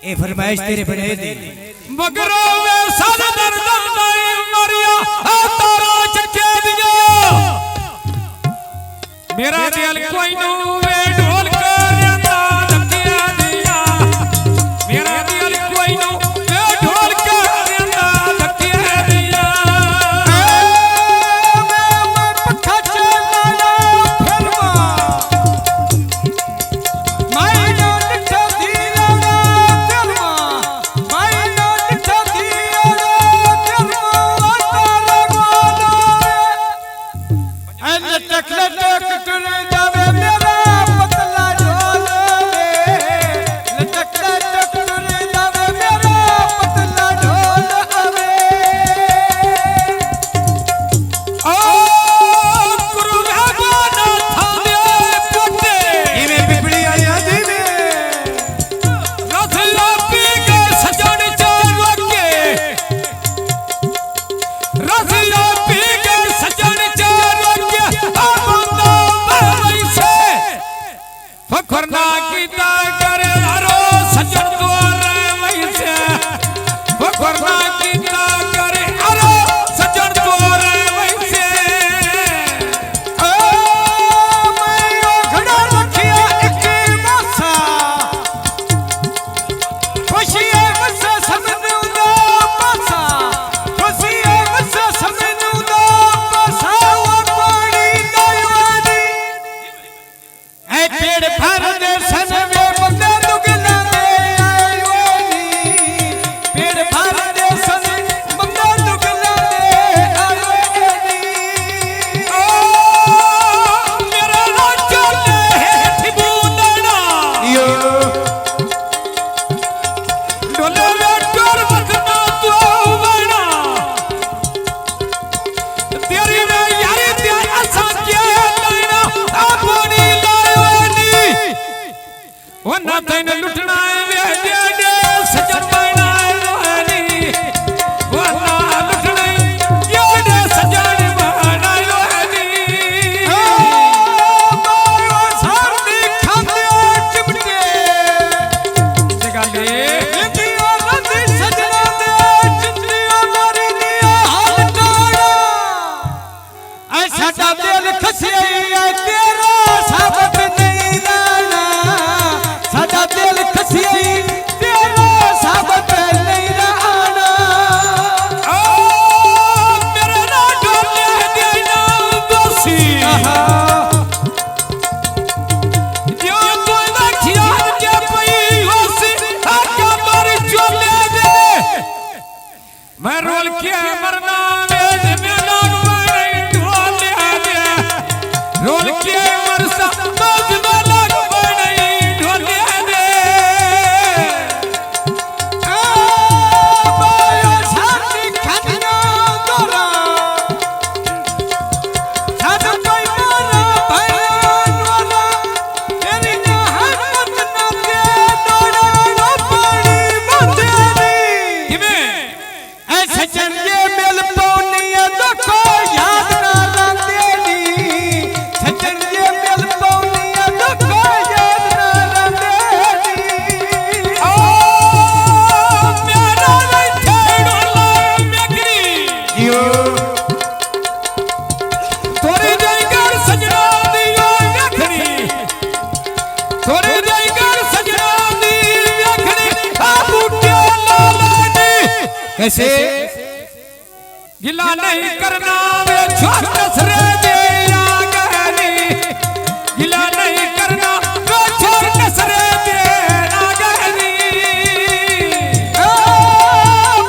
ए फरमाइश तेरे बने दे मगरो वे सर दर्द नहीं मरिया तारा चचे दिया मेरा दिल कोई नु वे ढोल कर अंदाज किया दिया मेरा दिल कोई नु वे ढोल कर अंदाज किया दिया मैं पखा चलाया फिरवा मैं लिख दिया दिलवा मैं लिख दिया दिलवा तारा गोदा अन तक लटक कर जावे मेरा पतला ढोल लटक लटक कर जावे मेरा पतला ढोल आवे ओ गुरु रागाना थाने पुते इमे पिपड़ी आया देवे रसला पी के सजन चाल के रसला पी के सजन चाल के बंदा वैसे फखरना कीता करे हरो सजन द्वार वैसे फखरना कीता करे हरो सजन द्वार वैसे ओ मैं घड़ा रखिया एक मासा खुशियां मसा समनू दा पासा खुशियां मसा समनू दा पासा वो पानी दयानी ऐ पेड़ भर दे सनवे बंदे दुगना दे आयो नी पेड़ भर दे सन बंदे दुगना दे आयो नी ओ मेरा राजा ले ठिबुनना यो डोले वे डोर वतना तो वना तेरी वे यारी ते असा के लेना अपनी लायनी वना तैन लुटना वे दे दे सजन बनानी वना लुटना ये दे सजन बनानी मायो सारनी खांदे चिमटे जगह ले इंदिया नदी सजना दे चिंदिया मारी दिया हाल टाड़ा ऐ साडा दिल खसिया ऐ तेरा साबत नहीं रहना साडा दिल खसिया तेरा साबत नहीं रहना ओ मेरा ना डोले देना दोसी जो कोई लखिया के पई होसी आका मार चले दे मैं रोल के मरना में मेरा गुवाई ढोले दे रोल के मरसा मज में लग पड़ी ढोले दे मायो सारनी खांदिया दोरा साडा कोई मारा भैन वाला तेरी ना हरमत ना दे दौड़ा ना पानी बतेरी किमे ऐ सजन ये मिल पौनिया देखो याद ना रंदेली सजन ये मिल पौनिया देखो याद ना रंदेली ओ मेरा लठेड़ो मेगरी यो तोरे जयगर सजना दियो यखनी तोरे जयगर सजना दी यखनी आ बूटे लालानी कैसे गिला नहीं करना वे छोटस रे दिया गहनी गिला नहीं करना वे छोटस रे देना गहनी ओ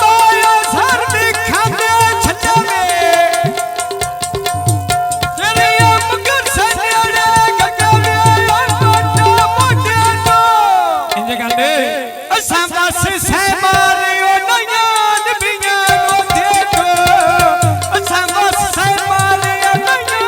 मायो सारनी खांदे छच्चा में तेरे मगर सजने गगने मोटा मोटे तो इन जगह ले असां बस से मारियो नयान बियान देखो असां बस से मारियो नयान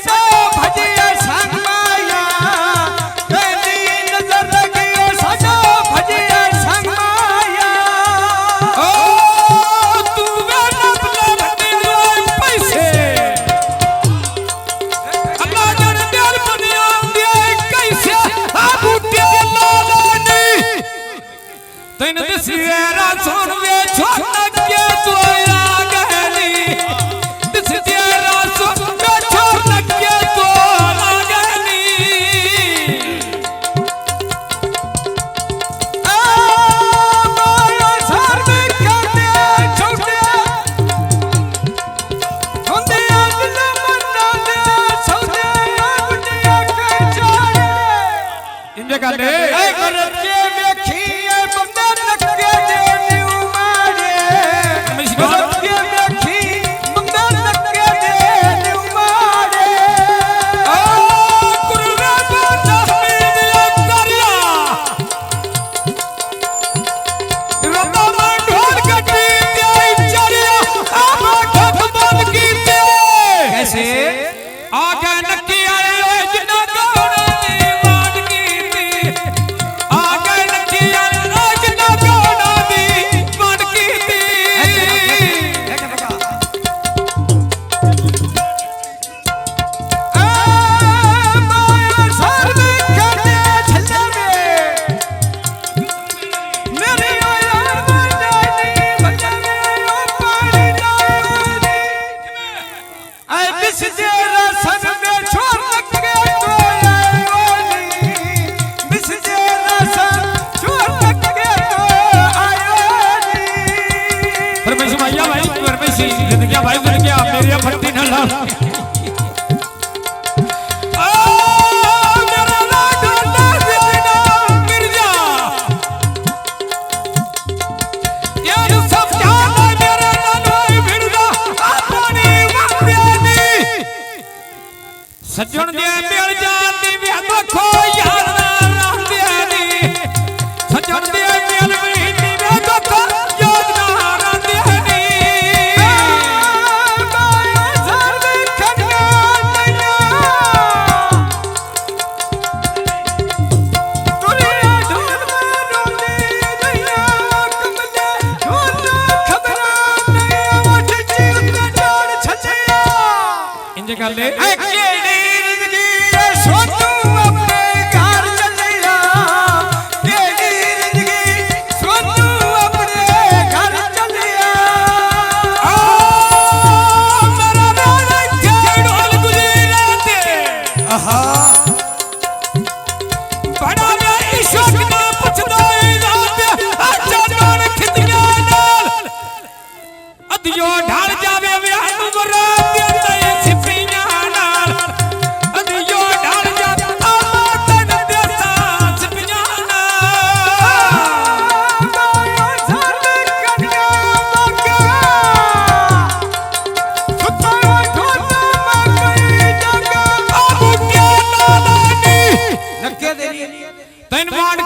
सदा भजिए संगमाया तेरी नजर लगियो सदा भजिए संगमाया ओ तू लब लब दिलो पैसे अल्लाह जन दिल बनिया दे कैसे आबू के लालानी तैन दसिएरा सुन वे छोड़ के तोरा गहली दसिएरा सुन वे छोड़ के तोरा गहली माया सर्व करते छोटे होंदे अगल मन्ना दे सौदे बुटिया के जाने इंजे काले ऐ करत के देखिए बंदे लगे दे न्यू मारे करत के देखी बंदे लगे दे न्यू मारे ओ कुर्रा बाता हमीद करिया रता में ढोल कटी दे चरिया अब ठक बन की दे कैसे आगे नक्की आए जना गाना दी वाट की थी आगे नक्की आए जना गाना दी वाट की थी माया सर्व करते छल्ले मेरे यार मनानी बचने ओ पानी डाली ऐ बिस जेरा सन में छोड़ लगे तो आयोनी बिस जेरा सन छोड़ लगे तो आयोनी परमेश भैया भाई परमेश जिंदगी भाई जिंदगी मेरी फट्टी न ला मेरा लाडो लाडना मिर्जा यार सब जाना मेरा लाडो मिर्जा अपनी वंदनी सज्जन दे मिल जाती वे देखो यार राम देनी सज्जन दे मिल वे देखो यार राम देनी माया सर्व करते दुनिया ढूंढ में रोती दुनिया कमले ढूंढ खबरा नहीं उठ जीव का डाल छछिया इंजे कर ले ऐ केड़ी जिंदगी है सोनू अपने घर चलिया केड़ी जिंदगी सोनू अपने घर चलिया आ मेरा राजा ढोल गुजराते आहा बड़ा मैं इश्क ना पुछदा रात अच्छा नोन खितिया नाल अदियो ढाल जावे विआह नु रात ते सिफिया नाल अदियो ढाल जावे तन दे साथ सिफिया नाल माया सर्व करते मौका सुता ढोला मकई जगा आबू के लालानी नक्के देनी तैन वाड़